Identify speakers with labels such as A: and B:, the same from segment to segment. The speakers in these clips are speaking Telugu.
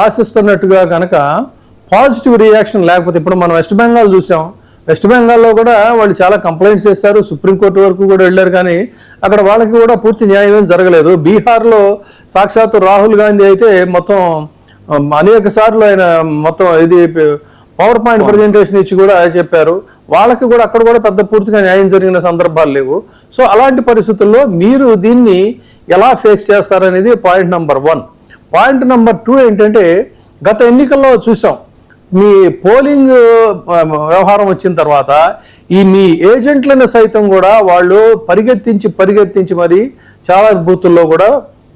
A: ఆశిస్తున్నట్టుగా కనుక పాజిటివ్ రియాక్షన్ లేకపోతే, ఇప్పుడు మనం వెస్ట్ బెంగాల్ చూసాం, వెస్ట్ బెంగాల్లో కూడా వాళ్ళు చాలా కంప్లైంట్స్ చేస్తారు, సుప్రీంకోర్టు వరకు కూడా వెళ్ళారు, కానీ అక్కడ వాళ్ళకి కూడా పూర్తి న్యాయం జరగలేదు. బీహార్లో సాక్షాత్తు రాహుల్ గాంధీ అయితే మొత్తం అనేక సార్లు ఆయన మొత్తం ఇది పవర్ పాయింట్ ప్రజెంటేషన్ ఇచ్చి కూడా చెప్పారు. వాళ్ళకి కూడా అక్కడ కూడా పెద్ద పూర్తిగా న్యాయం జరిగిన సందర్భాలు లేవు. సో అలాంటి పరిస్థితుల్లో మీరు దీన్ని ఎలా ఫేస్ చేస్తారనేది పాయింట్ నెంబర్ 1. పాయింట్ నెంబర్ 2 ఏంటంటే, గత ఎన్నికల్లో చూసాం, మీ పోలింగ్ వ్యవహారం వచ్చిన తర్వాత ఈ మీ ఏజెంట్లను సైతం కూడా వాళ్ళు పరిగెత్తించి మరి చాలా బూతుల్లో కూడా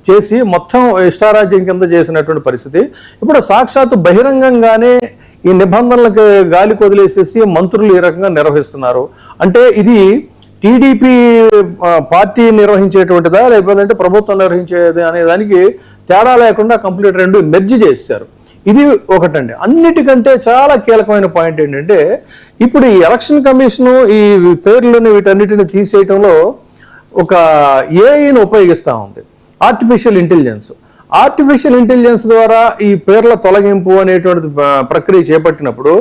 A: చేసి మొత్తం ఇష్టారాజ్యం కింద చేసినటువంటి పరిస్థితి. ఇప్పుడు సాక్షాత్తు బహిరంగంగానే ఈ నిబంధనలకు గాలి కొదిలేసేసి మంత్రులు ఈ రకంగా నిర్వహిస్తున్నారు. అంటే ఇది టీడీపీ పార్టీ నిర్వహించేటువంటిదా లేకపోతే ప్రభుత్వం నిర్వహించేది అనే దానికి తేడా లేకుండా కంప్లీట్ రెండు మెర్జ్ చేశారు. ఇది ఒకటండి. అన్నిటికంటే చాలా కీలకమైన పాయింట్ ఏంటంటే, ఇప్పుడు ఈ ఎలక్షన్ కమిషను ఈ పేర్లను వీటన్నిటిని తీసేయటంలో ఒక ఏఐని ఉపయోగిస్తూ ఉంది, ఆర్టిఫిషియల్ ఇంటెలిజెన్స్ ద్వారా ఈ పేర్ల తొలగింపు అనేటువంటి ప్రక్రియ చేపట్టినప్పుడు,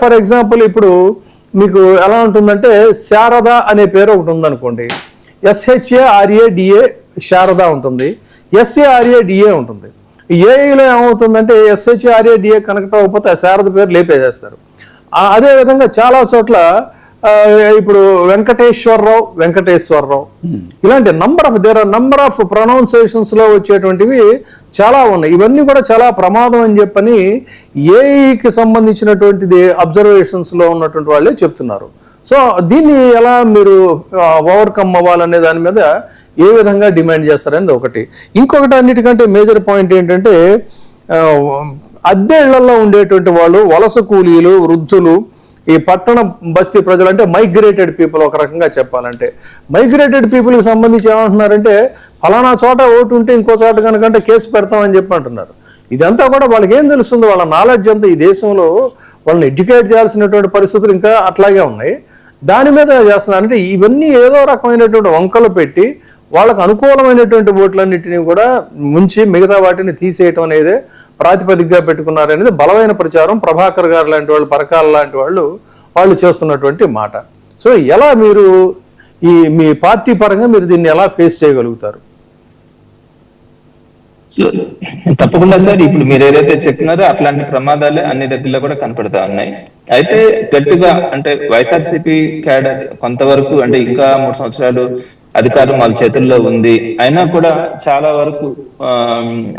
A: ఫర్ ఎగ్జాంపుల్ ఇప్పుడు మీకు ఎలా ఉంటుందంటే, శారద అనే పేరు ఒకటి ఉందనుకోండి, SHARADA శారద ఉంటుంది, SARADA ఉంటుంది. ఏఐలో ఏమవుతుందంటే SHARADA కనెక్ట్ అవ్వకపోతే ఆ శారద పేరు లేపేసేస్తారు. అదేవిధంగా చాలా చోట్ల ఇప్పుడు వెంకటేశ్వరరావు ఇలాంటి నంబర్ ఆఫ్ ప్రొనౌన్సియేషన్స్ లో వచ్చేటువంటివి చాలా ఉన్నాయి. ఇవన్నీ కూడా చాలా ప్రమాదం అని చెప్పని ఏఐకి సంబంధించినటువంటిది అబ్జర్వేషన్స్ లో ఉన్నటువంటి వాళ్ళే చెప్తున్నారు. సో దీన్ని ఎలా మీరు ఓవర్కమ్ అవ్వాలనే దాని మీద ఏ విధంగా డిమాండ్ చేస్తారనేది ఒకటి. ఇంకొకటి అన్నిటికంటే మేజర్ పాయింట్ ఏంటంటే, అద్దె ఇళ్లలో ఉండేటువంటి వాళ్ళు, వలస కూలీలు, వృద్ధులు, ఈ పట్టణ బస్తీ ప్రజలు, అంటే మైగ్రేటెడ్ పీపుల్, ఒక రకంగా చెప్పాలంటే మైగ్రేటెడ్ పీపుల్కి సంబంధించి ఏమంటున్నారంటే, ఫలానా చోట ఓటు ఉంటే ఇంకో చోట కనుకంటే కేసు పెడతామని చెప్పి అంటున్నారు. ఇదంతా కూడా వాళ్ళకి ఏం తెలుస్తుంది, వాళ్ళ నాలెడ్జ్ అంతా ఈ దేశంలో వాళ్ళని ఎడ్యుకేట్ చేయాల్సినటువంటి పరిస్థితులు ఇంకా అట్లాగే ఉన్నాయి. దాని మీద చేస్తున్నారు. అంటే ఇవన్నీ ఏదో రకమైనటువంటి వంకలు పెట్టి వాళ్ళకు అనుకూలమైనటువంటి ఓట్లన్నింటినీ కూడా ముంచి మిగతా వాటిని తీసేయటం అనేది ప్రాతిపదికగా పెట్టుకున్నారనేది బలమైన ప్రచారం ప్రభాకర్ గారు లాంటి వాళ్ళు, పరకాల లాంటి వాళ్ళు చేస్తున్నటువంటి మాట. సో ఎలా మీరు మీ పార్టీ పరంగా మీరు దీన్ని ఎలా ఫేస్ చేయగలుగుతారు?
B: తప్పకుండా సార్, ఇప్పుడు మీరు ఏదైతే చెప్పినారో అట్లాంటి ప్రమాదాలే అన్ని దగ్గరలో కూడా కనపడతా ఉన్నాయి. అయితే గట్టిగా అంటే వైఎస్ఆర్సీపీ క్యాడర్ కొంతవరకు, అంటే ఇంకా 3 సంవత్సరాలు అధికారం వాళ్ళ చేతుల్లో ఉంది, అయినా కూడా చాలా వరకు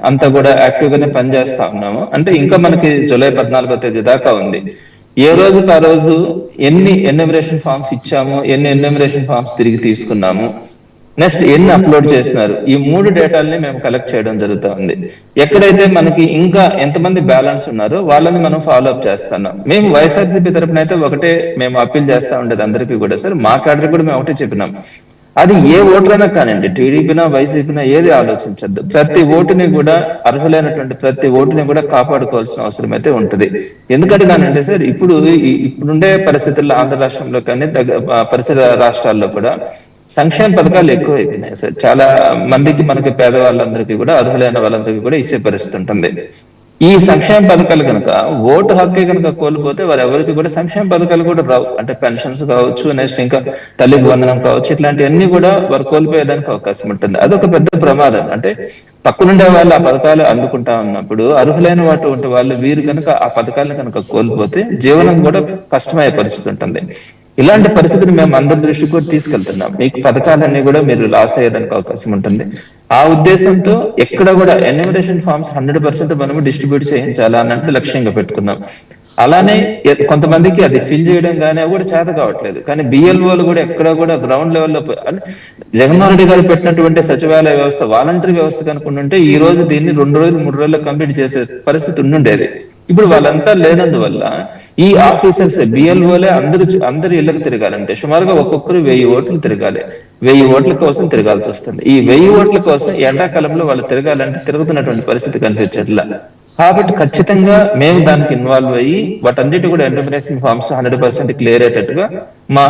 B: అంతా కూడా యాక్టివ్ గానే పనిచేస్తా ఉన్నాము. అంటే ఇంకా మనకి జూలై 14వ తేదీ దాకా ఉంది. ఏ రోజుకి ఆ రోజు ఎన్ని ఎన్యూమరేషన్ ఫామ్స్ ఇచ్చాము, ఎన్ని ఎన్యూమరేషన్ ఫామ్స్ తిరిగి తీసుకున్నాము, నెక్స్ట్ ఎన్ని అప్లోడ్ చేసినారు, ఈ 3 డేటాలని మేము కలెక్ట్ చేయడం జరుగుతూ ఉంది. ఎక్కడైతే మనకి ఇంకా ఎంతమంది బ్యాలెన్స్ ఉన్నారో వాళ్ళని మనం ఫాలో అప్ చేస్తున్నాం. మేము వైఎస్ఆర్సీపీ తరపున అయితే ఒకటే మేము అప్పీల్ చేస్తా ఉండేది అందరికీ కూడా, సార్ మా క్యాడర్ కూడా మేము ఒకటే చెప్పినాం, అది ఏ ఓట్లైనా కానివ్వండి, టీడీపీనా వైసీపీనా ఏది ఆలోచించద్దు, ప్రతి ఓటుని కూడా అర్హులైనటువంటి ప్రతి ఓటుని కూడా కాపాడుకోవాల్సిన అవసరం అయితే ఉంటుంది. ఎందుకంటే కానంటే సార్, ఇప్పుడుండే పరిస్థితుల్లో ఆంధ్ర రాష్ట్రంలో కానీ పరిసర రాష్ట్రాల్లో కూడా సంక్షేమ పథకాలు ఎక్కువ అయిపోయినాయి సార్. చాలా మందికి మనకి పేదవాళ్ళందరికీ కూడా, అర్హులైన వాళ్ళందరికీ కూడా ఇచ్చే పరిస్థితి ఉంటుంది. ఈ సంక్షేమ పథకాలు కనుక ఓటు హక్కే కనుక కోల్పోతే వారు ఎవరికి కూడా సంక్షేమ పథకాలు కూడా రావు. అంటే పెన్షన్స్ కావచ్చు, నెక్స్ట్ ఇంకా తల్లికి వందనం కావచ్చు, ఇట్లాంటివన్నీ కూడా వారు కోల్పోయేదానికి అవకాశం ఉంటుంది. అదొక పెద్ద ప్రమాదం. అంటే పక్కనుండే వాళ్ళు ఆ పథకాలు అందుకుంటా ఉన్నప్పుడు అర్హులైన వాటి వాళ్ళు వీరు కనుక ఆ పథకాలను కనుక కోల్పోతే జీవనం కూడా కష్టమయ్యే పరిస్థితి ఉంటుంది. ఇలాంటి పరిస్థితిని మేము అందరి దృష్టికి కూడా తీసుకెళ్తున్నాం. మీకు పథకాలన్నీ కూడా మీరు లాస్ అయ్యేదానికి అవకాశం ఉంటుంది. ఆ ఉద్దేశంతో ఎక్కడ కూడా ఎన్యూమరేషన్ ఫామ్స్ 100% మనము డిస్ట్రిబ్యూట్ చేయించాలా అన్నట్టు లక్ష్యంగా పెట్టుకున్నాం. అలానే కొంతమందికి అది ఫిల్ చేయడం కానీ కూడా చేత కావట్లేదు. కానీ బిఎల్ఓలు కూడా ఎక్కడ కూడా గ్రౌండ్ లెవెల్లో జగన్మోహన్ రెడ్డి గారు పెట్టినటువంటి సచివాలయ వ్యవస్థ, వాలంటరీ వ్యవస్థ కనుకుంటుంటే ఈ రోజు దీన్ని 2 రోజులు 3 రోజుల్లో కంప్లీట్ చేసే పరిస్థితి ఉండుండేది. ఇప్పుడు వాళ్ళంతా లేనందువల్ల ఈ ఆఫీసర్స్ బిఎల్ఓలే అందరి ఇళ్లకు తిరగాలంటే సుమారుగా ఒక్కొక్కరు 1000 ఓట్లు తిరగాలి. 1000 ఓట్ల కోసం తిరగాల్సి వస్తుంది. ఈ 1000 ఓట్ల కోసం ఎండాకాలంలో వాళ్ళు తిరగాలంటే తిరుగుతున్నటువంటి పరిస్థితి కనిపించట్లా. కాబట్టి ఖచ్చితంగా మేము దానికి ఇన్వాల్వ్ అయ్యి వాటన్నిటి కూడా ఎన్యూమరేషన్ ఫామ్స్ 100% క్లియర్ అయ్యేటట్టుగా మా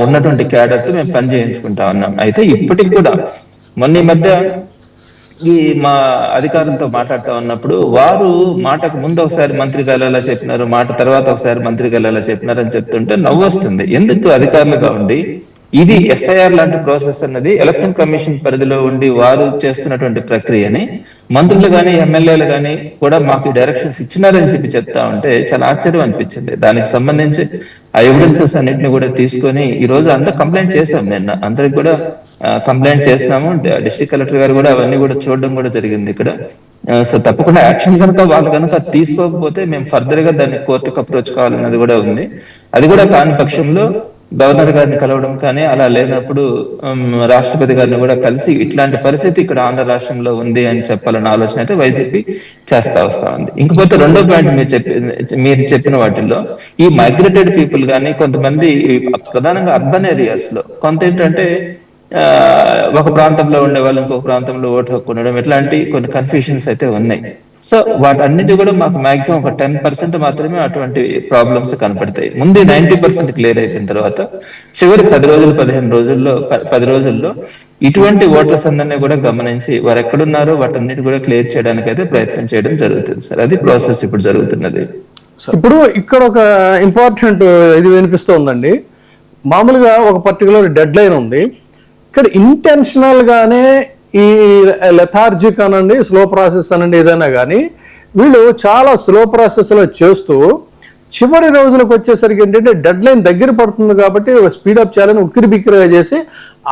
B: ఉన్నటువంటి క్యాడర్ తో మేము పని చేయించుకుంటా ఉన్నాం. అయితే ఇప్పటికి కూడా మొన్న ఈ మధ్య ఈ మా అధికారులతో మాట్లాడుతూ ఉన్నప్పుడు వారు మాటకు ముందు ఒకసారి మంత్రికి వెళ్ళాలా చెప్పినారు, మాట తర్వాత ఒకసారి మంత్రికి వెళ్ళాలా చెప్పినారు అని చెప్తుంటే నవ్వు వస్తుంది. ఎందుకు అధికారులుగా ఉండి ఇది ఎస్ఐఆర్ లాంటి ప్రాసెస్ అన్నది ఎలక్షన్ కమిషన్ పరిధిలో ఉండి వారు చేస్తున్నటువంటి ప్రక్రియని మంత్రులు గాని ఎమ్మెల్యేలు గాని కూడా మాకు డైరెక్షన్స్ ఇచ్చినారని చెప్తా ఉంటే చాలా ఆశ్చర్యం అనిపించింది. దానికి సంబంధించి ఆ ఎవిడెన్సెస్ అన్నింటిని కూడా తీసుకొని ఈ రోజు అంతా కంప్లైంట్ చేసాం. నిన్న అందరికి కూడా కంప్లైంట్ చేసినాము. డిస్ట్రిక్ట్ కలెక్టర్ గారు కూడా అవన్నీ కూడా చూడడం కూడా జరిగింది ఇక్కడ. సో తప్పకుండా యాక్షన్ కనుక వాళ్ళు కనుక తీసుకోకపోతే మేము ఫర్దర్ గా దాన్ని కోర్టుకు అప్రోచ్ కావాలన్నది కూడా ఉంది. అది కూడా కాని పక్షంలో గవర్నర్ గారిని కలవడం కానీ అలా లేనప్పుడు రాష్ట్రపతి గారిని కూడా కలిసి ఇట్లాంటి పరిస్థితి ఇక్కడ ఆంధ్ర రాష్ట్రంలో ఉంది అని చెప్పాలన్న ఆలోచన అయితే వైసీపీ చేస్తా వస్తా ఉంది. ఇంకపోతే రెండో పాయింట్ మీరు చెప్పిన వాటిల్లో ఈ మైగ్రేటెడ్ పీపుల్ కానీ కొంతమంది ప్రధానంగా అర్బన్ ఏరియాస్ లో కొంత ఏంటంటే ఒక ప్రాంతంలో ఉండే వాళ్ళు ఇంకొక ప్రాంతంలో ఓటు హక్కు ఉండడం ఇట్లాంటి కొన్ని కన్ఫ్యూషన్స్ అయితే ఉన్నాయి. సో వాటన్నిటి కూడా మాకు మాక్సిమం ఒక 10% మాత్రమే అటువంటి ప్రాబ్లమ్స్ కనపడతాయి. ముందు 90% క్లియర్ అయిపోయిన తర్వాత చివరి 10 రోజులు 15 రోజుల్లో 10 రోజుల్లో ఇటువంటి ఓటర్స్ అందరినీ కూడా గమనించి వారు ఎక్కడున్నారో వాటన్నిటి కూడా క్లియర్ చేయడానికి అయితే ప్రయత్నం చేయడం జరుగుతుంది సార్. అది ప్రాసెస్ ఇప్పుడు జరుగుతున్నది.
A: ఇప్పుడు ఇక్కడ ఒక ఇంపార్టెంట్ ఇది వినిపిస్తోందండి. మామూలుగా ఒక పర్టికులర్ డెడ్ లైన్ ఉంది. ఇక్కడ ఇంటెన్షనల్ గానే ఈ లెథార్జిక్ అనండి, స్లో ప్రాసెస్ అనండి, ఏదైనా కానీ వీళ్ళు చాలా స్లో ప్రాసెస్ లో చేస్తూ చివరి రోజులకు వచ్చేసరికి ఏంటంటే డెడ్ లైన్ దగ్గర పడుతుంది కాబట్టి స్పీడప్ చేయాలని ఉక్కిరి బిక్కిరిగా చేసి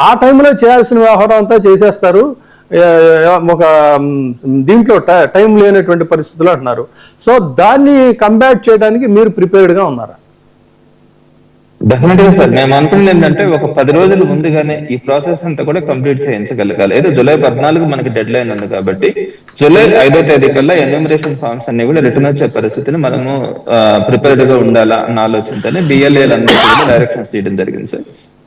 A: ఆ టైంలో చేయాల్సిన వ్యవహారం అంతా చేసేస్తారు. ఒక దీంట్లో టైం లేనటువంటి పరిస్థితులు అంటున్నారు. సో దాన్ని కంబ్యాట్ చేయడానికి మీరు ప్రిపేర్డ్గా ఉన్నారా?
B: డెఫినెట్ గా సార్, మేము అనుకున్నది ఏంటంటే ఒక 10 రోజుల ముందుగానే ఈ ప్రాసెస్ అంతా కూడా కంప్లీట్ చేయించగలగాలి. ఏదో జూలై 14 మనకి డెడ్ లైన్ ఉంది కాబట్టి జూలై 5వ తేదీ కల్లా ఎన్యూమరేషన్ ఫార్మ్స్ అన్ని కూడా రిటర్న్ వచ్చే పరిస్థితిని మనము ప్రిపేర్డ్ గా ఉండాలా అన్న ఆలోచనతోనే బిఎల్ఏలు అందరికీ కూడా డైరెక్షన్స్ చేయడం జరిగింది సార్.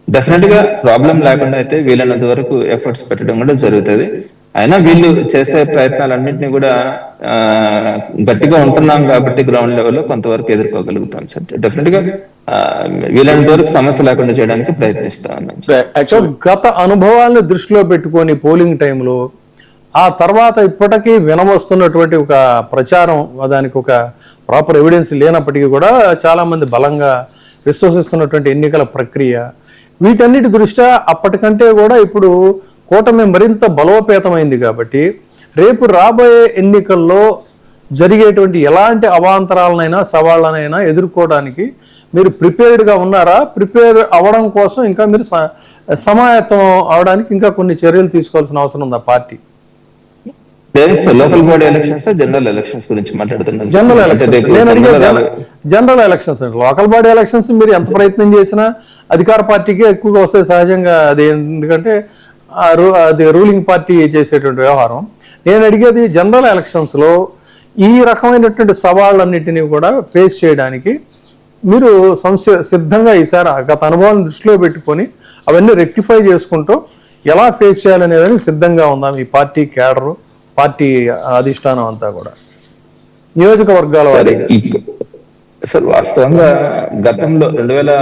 B: డెఫినెట్ గా ప్రాబ్లం లేకుండా అయితే వీలైనంత వరకు ఎఫర్ట్స్ పెట్టడం కూడా జరుగుతుంది. అయినా వీళ్ళు చేసే ప్రయత్నాలన్నింటినీ కూడా గట్టిగా ఉంటున్నాం కాబట్టి గ్రౌండ్ లెవెల్లో కొంతవరకు ఎదుర్కోగలుగుతాం సార్. డెఫినెట్ గా వీలైనంత వరకు సమస్య లేకుండా చేయడానికి ప్రయత్నిస్తా ఉన్నాం.
A: గత అనుభవాలను దృష్టిలో పెట్టుకొని పోలింగ్ టైంలో ఆ తర్వాత ఇప్పటికీ వినవస్తున్నటువంటి ఒక ప్రచారం, దానికి ఒక ప్రాపర్ ఎవిడెన్స్ లేనప్పటికీ కూడా చాలా మంది బలంగా విశ్వసిస్తున్నటువంటి ఎన్నికల ప్రక్రియ, వీటన్నిటి దృష్ట్యా అప్పటికంటే కూడా ఇప్పుడు కూటమి మరింత బలోపేతమైంది కాబట్టి రేపు రాబోయే ఎన్నికల్లో జరిగేటువంటి ఎలాంటి అవాంతరాలనైనా సవాళ్ళనైనా ఎదుర్కోవడానికి మీరు ప్రిపేర్డ్గా ఉన్నారా? ప్రిపేర్ అవ్వడం కోసం ఇంకా మీరు సమాయత్తం అవడానికి ఇంకా కొన్ని చర్యలు తీసుకోవాల్సిన అవసరం ఉందా party?
B: Local body elections, general elections గురించి మాట్లాడుతున్నాను.
A: జనరల్ ఎలక్షన్స్ నేను అడిగే general elections. Local body elections మీరు ఎంత ప్రయత్నం చేసినా అధికార పార్టీకి ఎక్కువగా వస్తాయి సహజంగా. అది ఎందుకంటే అది రూలింగ్ పార్టీ చేసేటువంటి వ్యవహారం. నేను అడిగేది జనరల్ ఎలక్షన్స్లో ఈ రకమైనటువంటి సవాళ్ళన్నిటినీ కూడా ఫేస్ చేయడానికి మీరు సిద్ధంగా ఈసారి గత అనుభవాలను దృష్టిలో పెట్టుకొని అవన్నీ రెక్టిఫై చేసుకుంటూ ఎలా ఫేస్ చేయాలనేదని సిద్ధంగా ఉందాం ఈ పార్టీ క్యాడరు, పార్టీ అధిష్టానం అంతా కూడా నియోజకవర్గాల వారీగా?
B: సార్ వాస్తవంగా గతంలో 2000